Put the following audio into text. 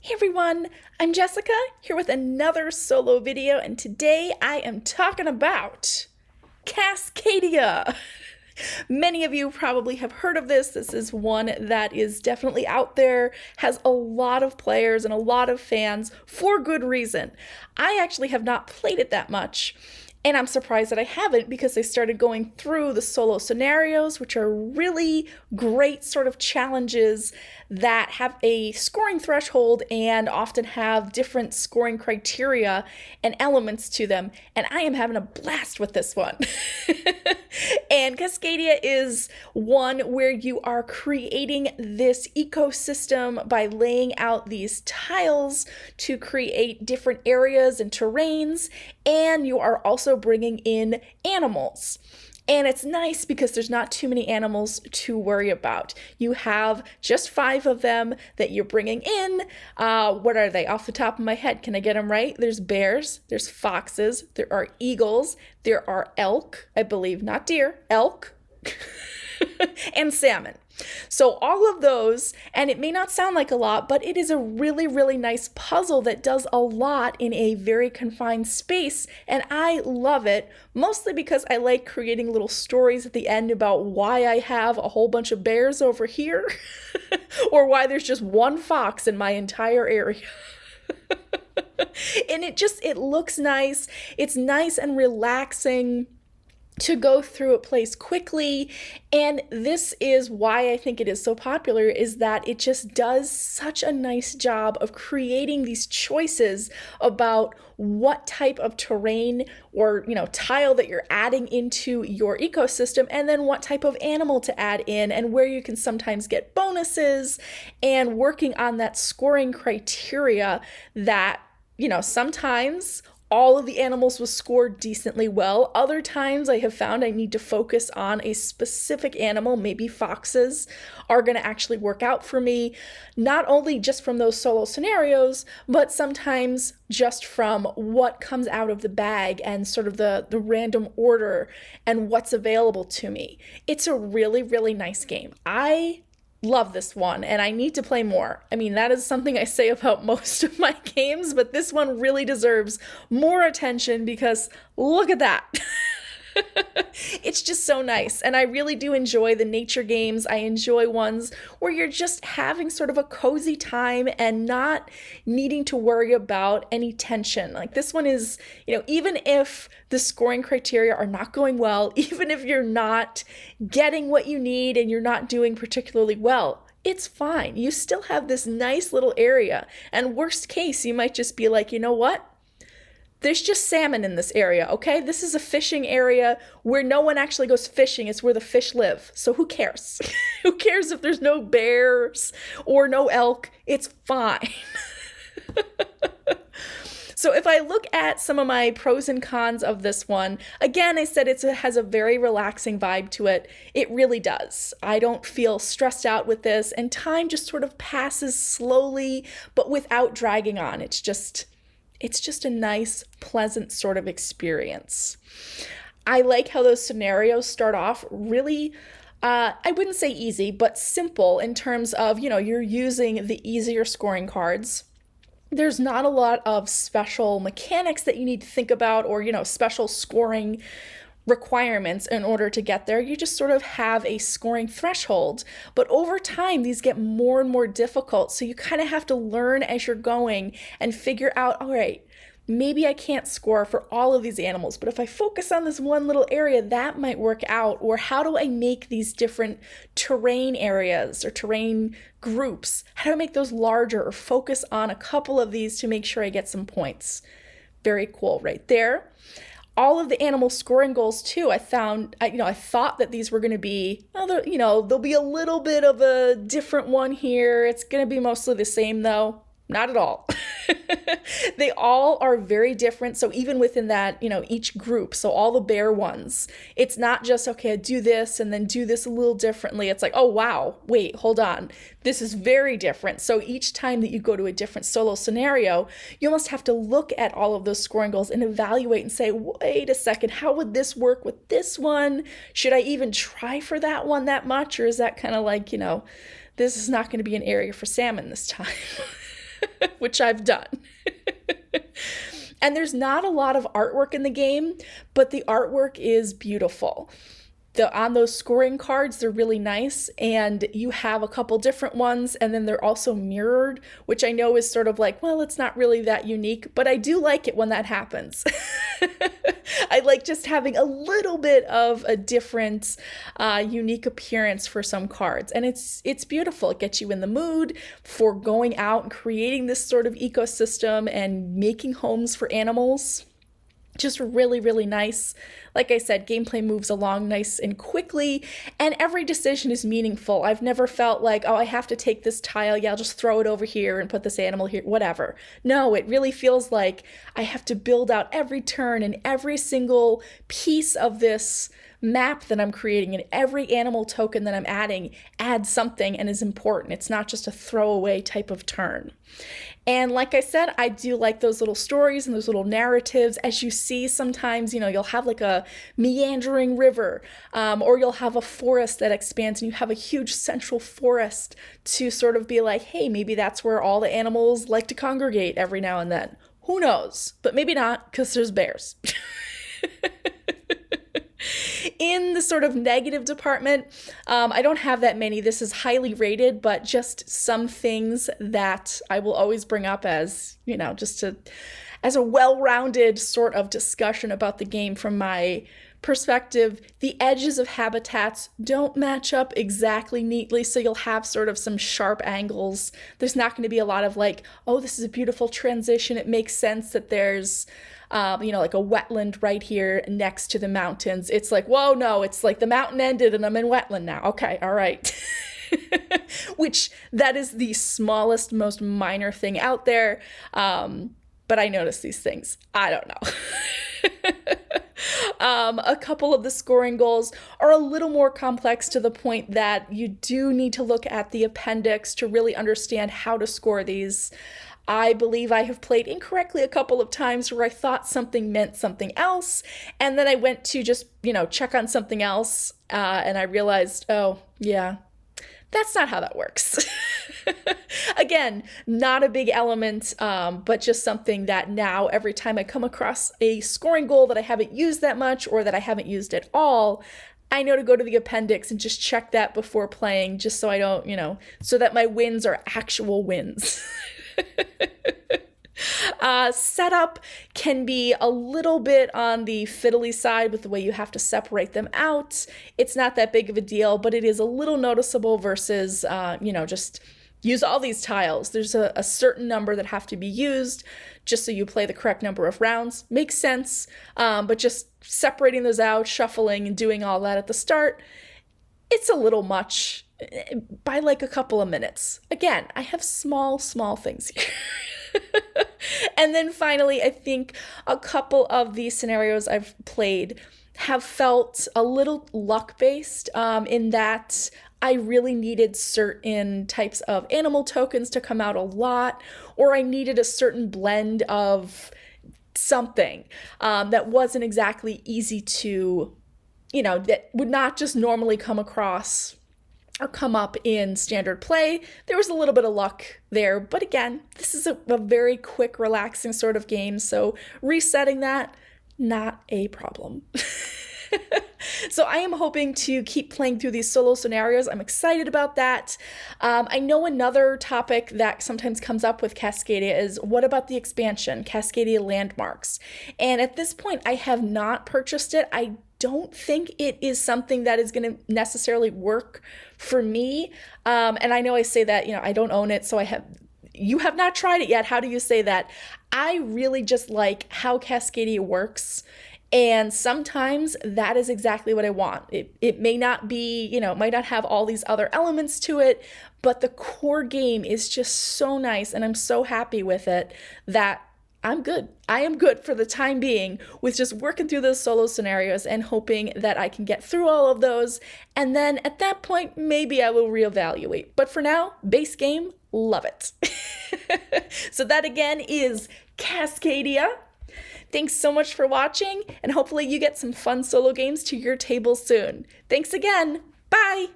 Hey everyone, I'm Jessica, here with another solo video, and today I am talking about Cascadia. Many of you probably have heard of this. This is one that is definitely out there, has a lot of players and a lot of fans for good reason. I actually have not played it that much. And I'm surprised that I haven't because I started going through the solo scenarios, which are really great sort of challenges that have a scoring threshold and often have different scoring criteria and elements to them. And I am having a blast with this one. And Cascadia is one where you are creating this ecosystem by laying out these tiles to create different areas and terrains, and you are also bringing in animals. And it's nice because there's not too many animals to worry about. You have just 5 of them that you're bringing in. What are they? Off the top of my head, can I get them right? There's bears, there's foxes, there are eagles, there are elk, I believe, not deer, elk, and salmon. So all of those, and it may not sound like a lot, but it is a really, really nice puzzle that does a lot in a very confined space, and I love it, mostly because I like creating little stories at the end about why I have a whole bunch of bears over here, or why there's just one fox in my entire area. And it looks nice. It's nice and relaxing to go through a place quickly, and this is why I think it is so popular, is that it just does such a nice job of creating these choices about what type of terrain or tile that you're adding into your ecosystem, and then what type of animal to add in, and where you can sometimes get bonuses, and working on that scoring criteria that sometimes all of the animals will score decently well. Other times I have found I need to focus on a specific animal. Maybe foxes are going to actually work out for me, not only just from those solo scenarios, but sometimes just from what comes out of the bag and sort of the random order and what's available to me. It's a really, really nice game. I love this one, and I need to play more. I mean, that is something I say about most of my games, but this one really deserves more attention because look at that. It's just so nice, and I really do enjoy the nature games. I enjoy ones where you're just having sort of a cozy time and not needing to worry about any tension. Like this one is, even if the scoring criteria are not going well, even if you're not getting what you need and you're not doing particularly well, it's fine. You still have this nice little area, and worst case, you might just be like, you know what? There's just salmon in this area, okay? This is a fishing area where no one actually goes fishing. It's where the fish live. So who cares? Who cares if there's no bears or no elk? It's fine. So if I look at some of my pros and cons of this one, again, I said it has a very relaxing vibe to it. It really does. I don't feel stressed out with this, and time just sort of passes slowly, but without dragging on. It's just a nice, pleasant sort of experience. I like how those scenarios start off really, I wouldn't say easy, but simple in terms of, you're using the easier scoring cards. There's not a lot of special mechanics that you need to think about or, special scoring requirements in order to get there. You just sort of have a scoring threshold, but over time these get more and more difficult, so you kind of have to learn as you're going and figure out, all right, maybe I can't score for all of these animals, but if I focus on this one little area, that might work out. Or how do I make these different terrain areas or terrain groups? How do I make those larger or focus on a couple of these to make sure I get some points? Very cool right there. All of the animal scoring goals too, I found, I thought that these were going to be, there'll be a little bit of a different one here. It's going to be mostly the same though. Not at all. They all are very different. So even within that, each group, so all the bear ones, it's not just, okay, I do this and then do this a little differently. It's like, oh, wow, wait, hold on. This is very different. So each time that you go to a different solo scenario, you almost have to look at all of those scoring goals and evaluate and say, wait a second, how would this work with this one? Should I even try for that one that much? Or is that kind of like, this is not going to be an area for salmon this time? which I've done. And there's not a lot of artwork in the game, but the artwork is beautiful. On those scoring cards, they're really nice, and you have a couple different ones, and then they're also mirrored, which I know is sort of like, well, it's not really that unique, but I do like it when that happens. I like just having a little bit of a different, unique appearance for some cards, and it's beautiful. It gets you in the mood for going out and creating this sort of ecosystem and making homes for animals. Just really, really nice. Like I said, gameplay moves along nice and quickly, and every decision is meaningful. I've never felt like, oh, I have to take this tile. Yeah, I'll just throw it over here and put this animal here, whatever. No, it really feels like I have to build out every turn and every single piece of this map that I'm creating, and every animal token that I'm adding adds something and is important. It's not just a throwaway type of turn. And like I said, I do like those little stories and those little narratives. As you see, sometimes, you'll have like a meandering river, or you'll have a forest that expands and you have a huge central forest to sort of be like, hey, maybe that's where all the animals like to congregate every now and then. Who knows? But maybe not, because there's bears. In the sort of negative department, I don't have that many. This is highly rated, but just some things that I will always bring up as, as a well-rounded sort of discussion about the game from my perspective. The edges of habitats don't match up exactly neatly, so you'll have sort of some sharp angles. There's not going to be a lot of like, oh, this is a beautiful transition. It makes sense that there's like a wetland right here next to the mountains. It's like, whoa, no, it's like the mountain ended and I'm in wetland now. Okay, all right. Which that is the smallest, most minor thing out there. But I notice these things. I don't know. A couple of the scoring goals are a little more complex, to the point that you do need to look at the appendix to really understand how to score these. I believe I have played incorrectly a couple of times where I thought something meant something else, and then I went to just, check on something else, and I realized, oh, yeah, that's not how that works. Again, not a big element, but just something that now every time I come across a scoring goal that I haven't used that much or that I haven't used at all, I know to go to the appendix and just check that before playing, just so I don't, so that my wins are actual wins. Setup can be a little bit on the fiddly side with the way you have to separate them out. It's not that big of a deal, but it is a little noticeable versus, just use all these tiles. There's a certain number that have to be used just so you play the correct number of rounds. Makes sense, but just separating those out, shuffling, and doing all that at the start, it's a little much by like a couple of minutes. Again, I have small things here. And then finally, I think a couple of the scenarios I've played have felt a little luck-based, in that I really needed certain types of animal tokens to come out a lot, or I needed a certain blend of something that wasn't exactly easy to, that would not just normally come across or come up in standard play. There was a little bit of luck there, but again, this is a very quick, relaxing sort of game, so resetting that, not a problem. So I am hoping to keep playing through these solo scenarios. I'm excited about that. I know another topic that sometimes comes up with Cascadia is, what about the expansion, Cascadia Landmarks? And at this point, I have not purchased it. I don't think it is something that is going to necessarily work for me. And I know I say that, I don't own it, so you have not tried it yet. How do you say that? I really just like how Cascadia works. And sometimes that is exactly what I want. It may not be, it might not have all these other elements to it, but the core game is just so nice, and I'm so happy with it that I'm good. I am good for the time being with just working through those solo scenarios and hoping that I can get through all of those. And then at that point, maybe I will reevaluate. But for now, base game, love it. So that again is Cascadia. Thanks so much for watching, and hopefully you get some fun solo games to your table soon. Thanks again. Bye.